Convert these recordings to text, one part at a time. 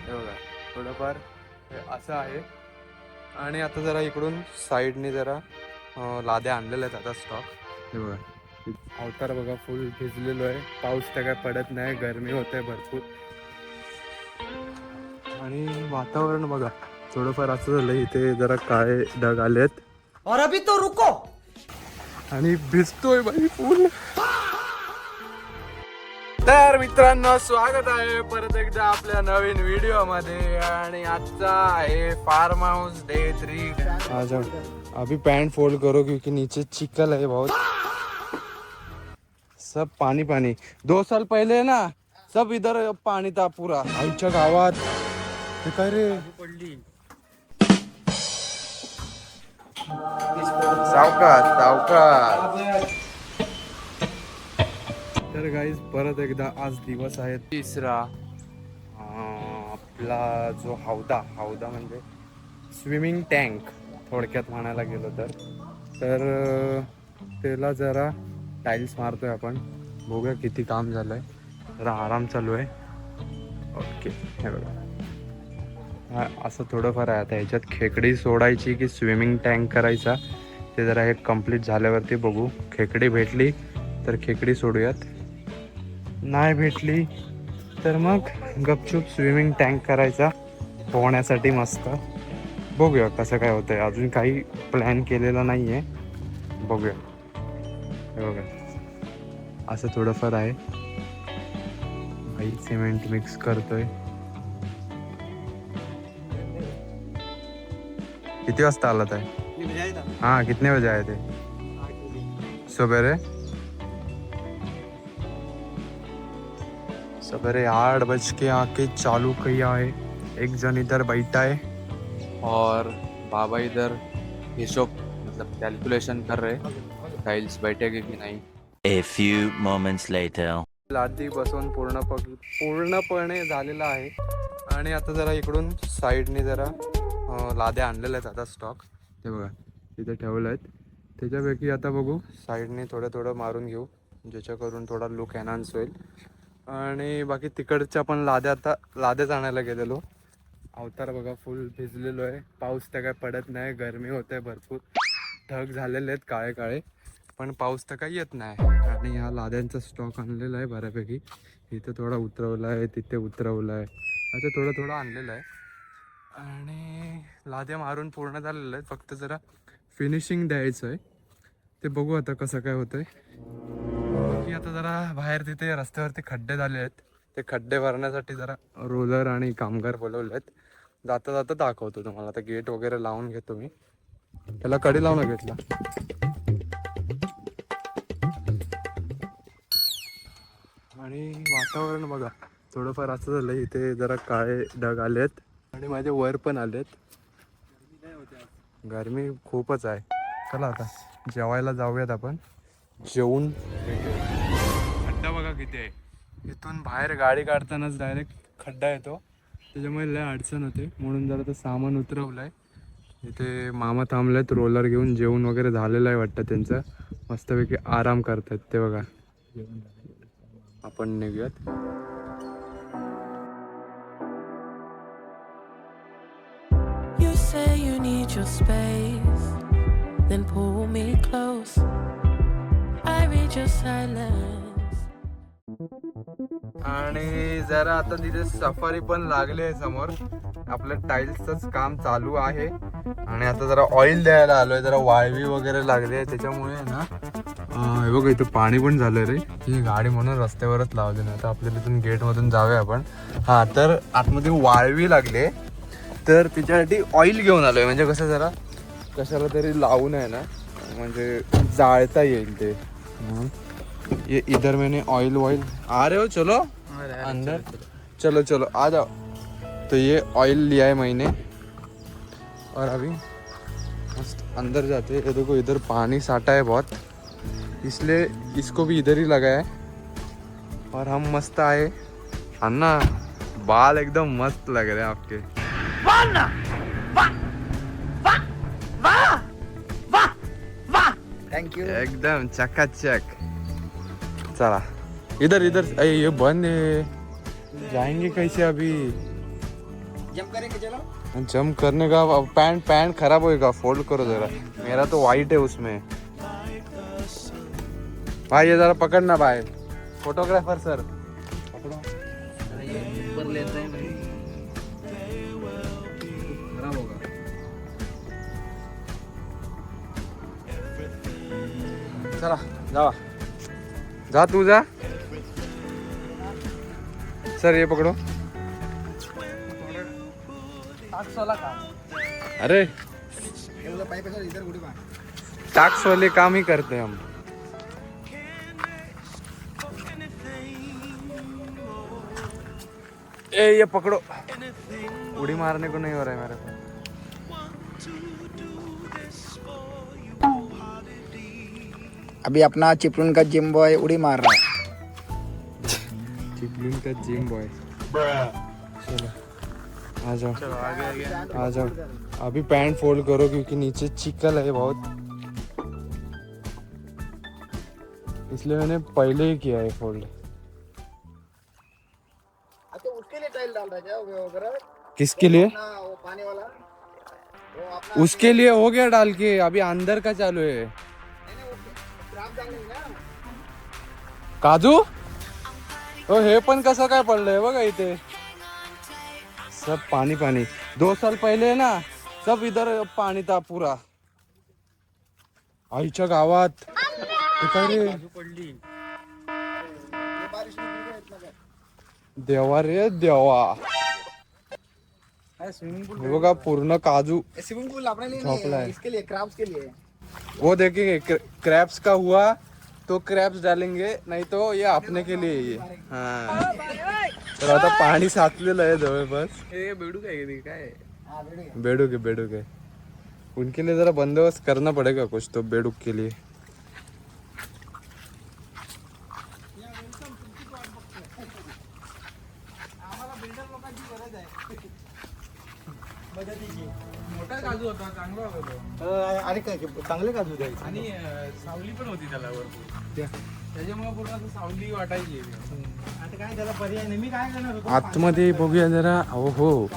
हे बघा थोडंफार हे असं आहे. आणि आता जरा इकडून साईडने जरा लाद्या आणलेल्या आहेत आता स्टॉक. हे बघा अवतार बघा फुल भिजलेलो आहे. पाऊस तर काय पडत नाही, गरमी होत आहे भरपूर. आणि वातावरण बघा थोडंफार असं झालं, इथे जरा काळे ढग आलेत और अभी तो रुको. आणि भिजतोय बाई फुल. तर मित्रांनो स्वागत आहे परत एकदा आपल्या नवीन व्हिडिओ मध्ये. आणि आजचा आहे फार्म हाउस डे 3. आज अभी पैंट फोल्ड करो क्योंकि नीचे चिकल है बहुत. सब पानी पानी. 2 साल पहले ना सब इधर पाणी था पूरा आमच्या गावात. हे काय रे सावकाश सावकाश. तर गाईज परत एकदा आज दिवस आहे तिसरा. आपला जो हौदा म्हणजे स्विमिंग टँक थोडक्यात म्हणायला गेलो तर त्याला जरा टाईल्स मारतोय आपण. बघूया किती काम झालंय. जरा आराम चालू आहे. ओके हे बघा असं थोडंफार आहे. आता ह्याच्यात खेकडी सोडायची की स्विमिंग टँक करायचा ते जरा हे कम्प्लीट झाल्यावरती बघू. खेकडी भेटली तर खेकडी सोडूयात, नाही भेटली तर मग गपचूप स्विमिंग टँक करायचा पोहण्यासाठी मस्त. बघूया कसं काय होतंय. अजून काही प्लॅन केलेला नाही आहे, बघूया. हे बघा असं थोडंफार आहे. काही सिमेंट मिक्स करतोय. किती वाजता आलात आहे? हाँ कितने बजे आए थे? सवेरे 8 बज के आके चालू किया है. एक जन इधर बैठा है और बाबा इधर हिशोब मतलब कैलकुलेशन कर रहे टाइल्स बैठेगी की नहीं. A few moments later. लादी बसवून पूर्णपणे झालेला आहे. आणि आता जरा इकडून साईडने जरा लाद्या आणलेल्या आहेत आता स्टॉक. ते बघा तिथे ठेवलं आहेत. त्याच्यापैकी आता बघू साईडने थोडं मारून घेऊ ज्याच्याकरून थोडा लुक एनहान्स होईल. आणि बाकी तिकडच्या पण लाद्याच आणायला गेलेलो. अवतार बघा फुल भिजलेलो आहे. पाऊस तर काय पडत नाही, गरमी होत आहे भरपूर. ढग झालेले आहेत काळे काळे, पण पाऊस तर काही येत नाही. आणि ह्या लाद्यांचा स्टॉक आणलेला आहे बऱ्यापैकी. इथं थोडा उतरवला आहे, तिथे उतरवला आहे, असं थोडं आणलेलं आहे. आणि लाद्या मारून पूर्ण झालेलं आहे. फक्त जरा फिनिशिंग द्यायचं आहे. ते बघू आता कसं काय होतंय. की आता जरा बाहेर तिथे रस्त्यावरती खड्डे झाले आहेत. ते खड्डे भरण्यासाठी जरा रोलर आणि कामगार बोलवले आहेत. जाता जाता दाखवतो तुम्हाला. आता गेट वगैरे लावून घेतो मी. त्याला कडी लावून घेतला. आणि वातावरण बघा थोडंफार असं झालं. इथे जरा काळे ढग आलेत आणि माझे वर पण आलेत. गरमी खूपच आहे. चला आता जेवायला जाऊयात आपण. जेवून खड्डा बघा किती आहे. इथून बाहेर गाडी काढतानाच डायरेक्ट खड्डा येतो. त्याच्यामुळे लय अडचण होते. म्हणून जरा तर सामान उतरवलं आहे. इथे मामा थांबलेत रोलर घेऊन. जेवण वगैरे झालेलं आहे वाटतं त्यांचं. मस्तपैकी आराम करतात ते बघा. आपण निघूयात. You say you need your space, then pull me close. I read your silence. आणि जरा आता तिथे सफारी पण लागली आहे समोर. आपलं टाईल्सच काम चालू आहे. आणि आता जरा ऑइल द्यायला आलोय. जरा वाळवी वगैरे लागली आहे त्याच्यामुळे ना हे बघा इथं पाणी पण झालं रे. ही गाडी म्हणून रस्त्यावरच लावली नाही. आता आपल्याला इथून गेटमधून जाऊया आपण. हां तर आतमध्ये वाळवी लागली तर तिच्यासाठी ऑइल घेऊन आलोय. म्हणजे कसं जरा कशाला तरी लावून आहे ना, म्हणजे जाळता येईल ते. ये इधर मैंने ऑयल आ रहे हो चलो अंदर. चलो आ जाओ. तो ये ऑयल लिया है मैंने और अभी मस्त अंदर जाते. ये देखो इधर पानी साटा है बहुत, इसलिए इसको भी इधर ही लगाया है. और हम मस्त आए. अन्ना बाल एकदम मस्त लग रहे हैं आपके. Thank you. एकदम चकाचक. चला इधर ये बंद है. जाएंगे कैसे अभी. जंप करने का पैंट खराब होएगा, फोल्ड करो जरा, मेरा तो वाइट है उसमें। भाई ये जरा पकड़ना भाई, फोटोग्राफर सर पकड़ो। ऊपर लेता है भाई, खराब होगा। चला जा जा, तू जा सर, ये पकड़ो। अरे टैक्स वाले काम ही करते हैं हम। ए ये पकड़ो, उड़ी मारने को नहीं हो रहा है मेरे को। अभी अपना चिपलून का जिम बॉय उड़ी मार रहा है। चिपलून का जिम बॉय, चलो आ जाओ, आ जाओ। अभी पैंट फोल्ड करो क्योंकि नीचे चिकल है बहुत, इसलिए मैंने पहले ही किया है फोल्ड। तो उसके लिए टाइल डाल रहा है क्या वगैरह? किसके लिए? वो पानी वाला वो अपना उसके लिए हो गया डाल के, अभी अंदर का चालू है। क्राफ्ट डालने ना। काजू हो, हे पण कसं काय पडलंय बघा इथे, सब पानी पानी। 2 साल पहले है ना, सब इधर पाणी था पूरा आईच्या गावात। हे काय रे देवा रे देवा, स्विमिंग पूल हे बघा पूर्ण काजू स्विमिंग पूल अपने लिए झोपला नहीं है। है, इसके लिए क्राफ्ट के लिए। वो देखेंगे क्रैप्स का हुआ तो क्रैप्स डालेंगे, नहीं तो ये अपने के लिए ये। हाँ तर आता पाणी साचलेलं आहे जवळपास। हे बेडू काय काय हाँ बेड़े बेडूक है उनके लिए जरा बंदोबस्त करना पड़ेगा कुछ तो, बेडूक के लिए। मोठा काजू होता, चांगला होता तो. आणि काय चांगले काजू द्यायचे आणि सावली पण होती त्याला वरती, त्याच्यामुळे पूर्ण असं सावली वाटायची. आता काय त्याला पर्याय नाही. मी काय करणार होतो, आतमध्ये बघूया जरा। हो हो,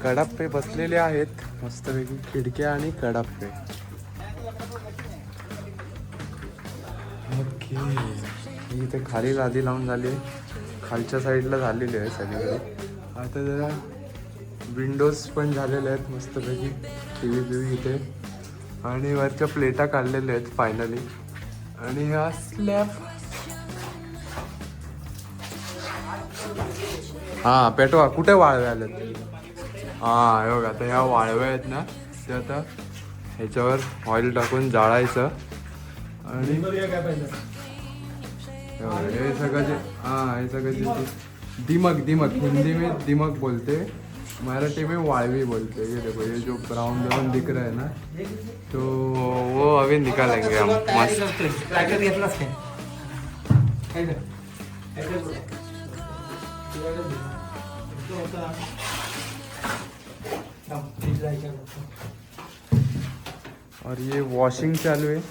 कडाप्पे बसलेले आहेत मस्तपैकी, खिडक्या आणि कडाप्पे। ओके, इथे खाली लादी लावून झाली, खालच्या साईडला झालेली आहे सगळीकडे। आता जरा विंडोज पण झालेले आहेत मस्तपैकी, टी व्ही इथे, आणि वरच्या प्लेटा काढलेल्या आहेत फायनली। आणि हा स्लॅब, हा पेटवा, कुठे वाळवे आलेत? हा हे बघा, आता ह्या वाळव्या आहेत ना, ते आता ह्याच्यावर ऑइल टाकून जाळायचं। आणि हे सगळं जे, हे सगळं जे दिमक हिंदी में दिमक बोलते, मराठी में वाळवी बोलते। ये देखो, ये जो ब्राउन ब्राउन दिख रहा है ना, तो वो अभी निकालेंगे हम मस्त। और ये वॉशिंग चालू है।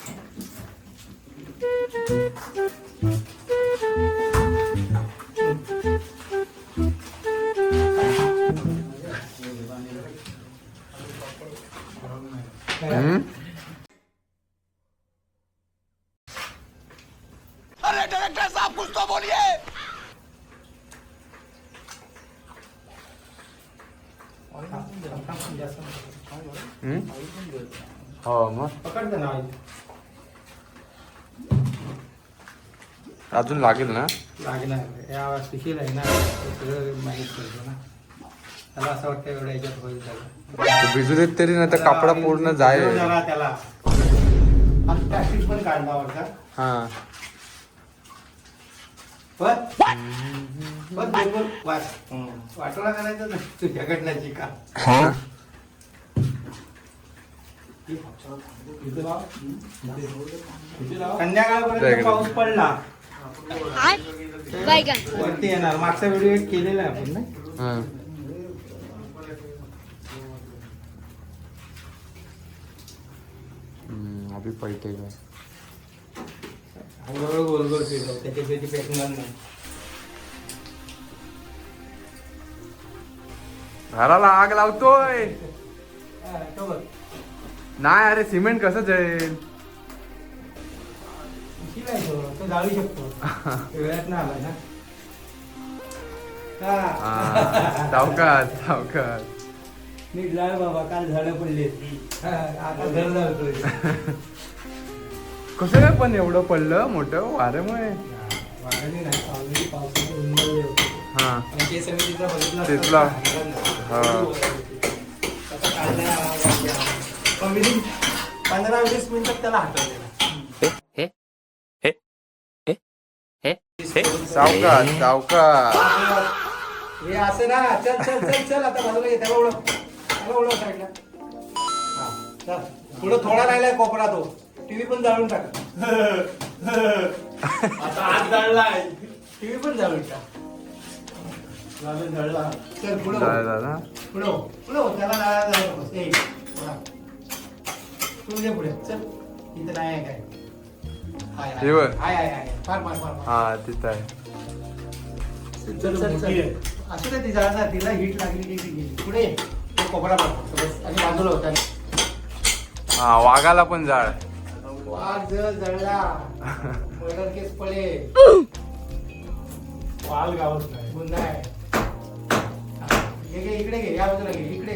अरे डायरेक्टर साहब कुछ तो बोलिए। हो मग पकडते ना अजून लागेल ना? लागणार या स्पेशल आहे ना, सगळं माहीत करतो ना त्याला, असं वाटतं एवढ्या याच्यात होईल त्याला। भिजू देत तरी नाही तर कपडा पूर्ण जाय। त्याला प्लास्टिक पण काढला वरचा, हा पण बरोबर वाटोळा करायचा ना तुझ्या घटनाची का। संध्याकाळपर्यंत पाऊस पडला वरती येणार, मागचा व्हिडिओ केलेला आहे आपण ना। हा अभी पलटे गए। हळूहळू गोल गोल फिरव, त्याच्यापैकी पेटणार नाही। घराला आग लावतोय. हा, तो बघ. नाही अरे सिमेंट कसं जाईल. किती आहे तो जाळू शकतो वेळात ना आला ना. हा. सावकाश सावकाश. नीट जाळ बाबा, काल झाडं पडले. आता घर जाळतोय. कसं काय पण एवढं पडलं मोठं वाऱ्यामुळे. वाढली नाही, पावसाळी पावसाने उन्हाळले होते. हा पंचायत समितीचा बघितला तिथला. हा. 15-20 मिनिटात त्याला हटवलेला. सावकाश सावकाश. हे असं ना, चल चल चल चल आता बाजूला घे, त्याला ओळख साईडला. हा, चल. पुढं थोडा राहिलाय कोपरा, तो टीव्ही पण जाळून टाक. आता आग जळलाय. टीव्ही पण जाळून टाक. जाळून जळला. चल पुढं जाय हो. दादा. पुढं हो. पुढं हो. त्याला जाळू नकोस. ए, पुढं. तू घे पुढे चल. इथं नाही आहे काय. हाय हे बघ. हाय हाय हाय. फार फार फार फार. हा तिथं आहे. चल चल चल. असं नाही, ती जाळणार, तिला हिट लागली की ती गेली. पुढे ये. तो कोपरा पडतो बस. आणि बाजूला होता. हा वाघाला पण जाळ. वाघ जळला. मर्डर केस पडे. वाल गावत नाही. गुन्हा आहे. घे इकडे घे, या बाजूला घे. इकडे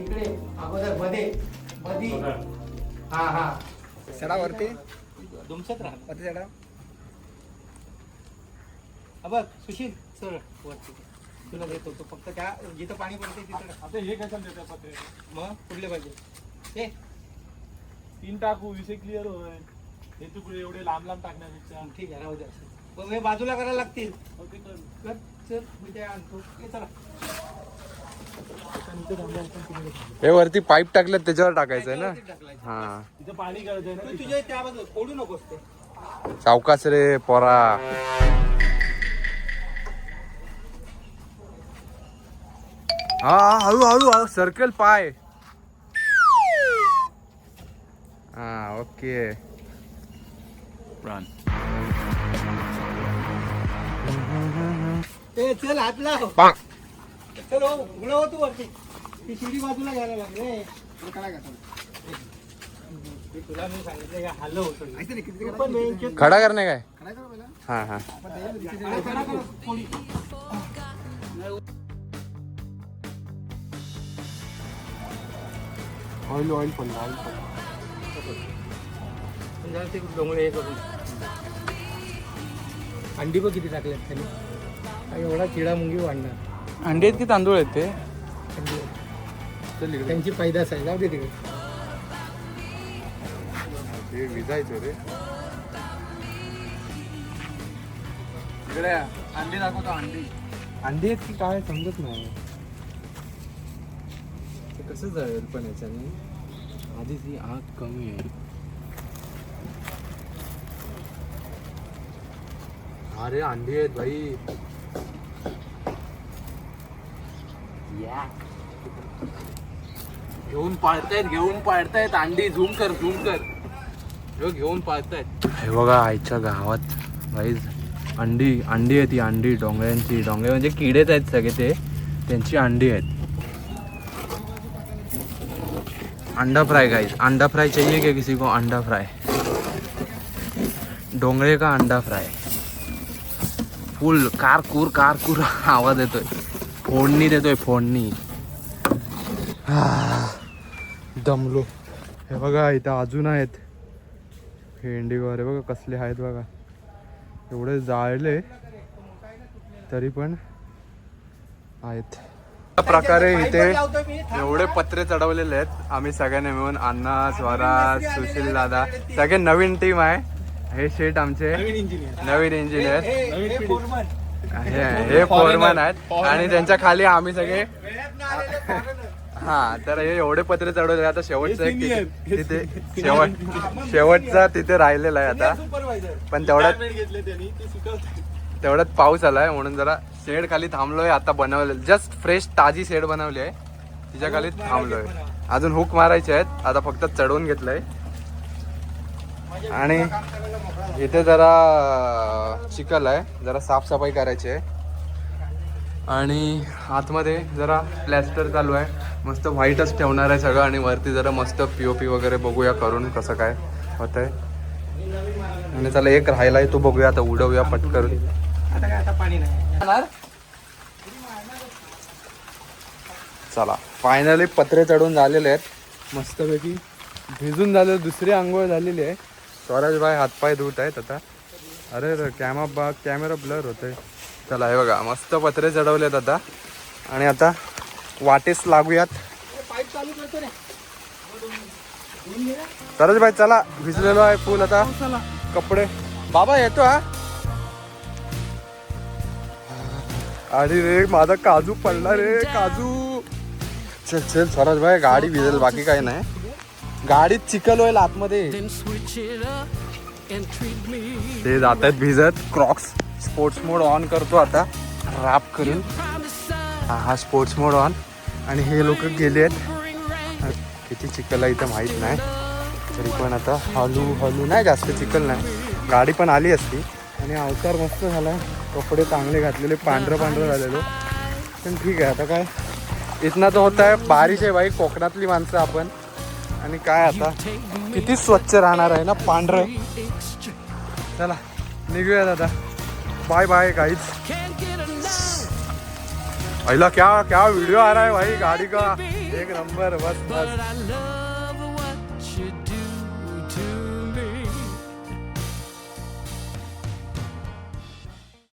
इकडे अगोदर मध्ये मधी. हा हा. सडावरती दुमसत राहा. वरती सडा. बघ सुशील सर वरती तुला देतो. तो फक्त त्या जिथं पाणी पडते तिथं. आता हे कशाला देतात पत्रे. मग कुठले पाहिजे हे 3 टाकू, विषय क्लिअर होय. हे तुकडे एवढे लांब लांब टाकण्यापेक्षा. ठीक आहे, राहू द्या. पण हे बाजूला करायला लागतील. हो, ते कर. कर चल, मी त्या आणतो. ये चला. हे वरती पाईप टाकलं त्याच्यावर टाकायचं आहे ना. टाकलायचं. हा तिथं पाणी गळतंय ना. तू तुझ्या त्या बाजूला फोडू नकोस ते. सावकाश रे पोरा. हा हळू हळू हळू सर्कल पाय. हा ओके. Run. ए चल हात लाव. चल हो, उघडं हो तू वरती. ती शिडी बाजूला घ्यायला लागले. काय तुला मी सांगितलं का हल्लं होतं. पण मेन खडा करणे काय. हा हा ऑइल ऑइल पण ते डोंगळे हे करून. अंडी पण किती टाकल्यात त्यांनी. काय एवढा किडा मुंगी वाढणार. अंडे आहेत की तांदूळ आहेत ते. अंडी. चल इकडे. त्यांची पैदास आहे. जाऊ दे तिकडे. ते विजायचं रे. इकडे अंडी दाखवतो. अंडी अंडी आहेत की काय समजत नाही. ते कसं जाईल पण याच्याने. आधीच ही आग कमी आहे. अरे अंडी आहेत भाई. घेऊन पाळतायत अंडी. झूम कर. घेऊन पाळतायत. हे बघा आईच्या गावात भाई अंडी आहे. ती अंडी डोंगळ्यांची. डोंगळे म्हणजे किडेच आहेत सगळे ते. त्यांची अंडी आहेत. अंडा फ्राई गाइस. अंडा फ्राई चाहिए क्या किसी को. अंडा फ्राई. डोंगळे का अंडा फ्राई. फुल कारकूर आवाज येतोय. फोडणी देतोय फोडणी. दमलो. हे बघा इथं अजून आहेत. हे इंडिगो अरे बघा कसले आहेत बघा. एवढे जाळले तरी पण आहेत. अशा प्रकारे इथे एवढे पत्रे चढवलेले आहेत. आम्ही सगळ्यांनी मिळून अण्णा, स्वराज, सुशील दादा सगळे नवीन टीम आहे. हे शेट आमचे नवीन इंजिनियर. हे फोरमन आहेत आणि त्यांच्या खाली आम्ही सगळे. हा तर हे एवढे पत्रे चढवले. आता शेवटचं एक तिथे शेवटचा तिथे राहिलेला आहे आता. पण तेवढ्यात पाऊस आलाय म्हणून जरा शेड खाली थांबलोय. आता बनवले जस्ट फ्रेश ताजी शेड बनवली आहे. तिच्या खाली थांबलोय. अजून हुक मारायचे आहेत. आता फक्त चढवून घेतलंय. आणि इथे जरा चिखल आहे. जरा साफसफाई करायची आहे. आणि आतमध्ये जरा प्लॅस्टर चालू आहे, मस्त व्हाईटच ठेवणार आहे सगळं आणि वरती जरा मस्त POP वगैरे बघूया करून कसं काय होत आहे. आणि चला एक राहिलाय तो बघूया आता, उडवूया पटकन. आता काय आता पाणी नाही. चला फायनली पत्रे चढून झालेले आहेत मस्तपैकी, भिजून झाले, दुसरी आंघोळ झालेली आहे. स्वराज भाई हातपाय धुत आहेत आता. अरे कॅमेरा ब्लर होतोय. चला हे बघा मस्त पत्रे चढवलेत आता आणि आता वाटेस लागूयात. स्वराज भाई चला, भिजलेलो आहे फुल आता कपडे. बाबा येतो हा. आणि रे माझा काजू पडला रे, काजू. चल चल स्वराज भाई, गाडी भिजेल बाकी काही नाही. गाडीत चिखल होईल आतमध्ये. Then switch it up and treat me. ते जात आहेत भिजत. क्रॉक्स स्पोर्ट्स मोड ऑन करतो आता रॅप करून. हा स्पोर्ट्स मोड ऑन. आणि हे लोक गेले आहेत. किती चिखल आहे इथं माहीत नाही, तरी पण आता हलू नाही, जास्त चिखल नाही. गाडी पण आली असती. आणि अवतार मस्त झाला, कपडे चांगले घातलेले, पांढरं झालेलो. पण ठीक आहे आता काय, इथनं तर होत आहे. बारिश आहे भाई, कोकणातली माणसं आपण. आणि काय आता किती स्वच्छ राहणार आहे ना पांढरं. चला निघूयात आता. Bye bye guys. पहिला क्या व्हिडिओ आ रहा है भाई गाड़ी का, एक नंबर. बस बस.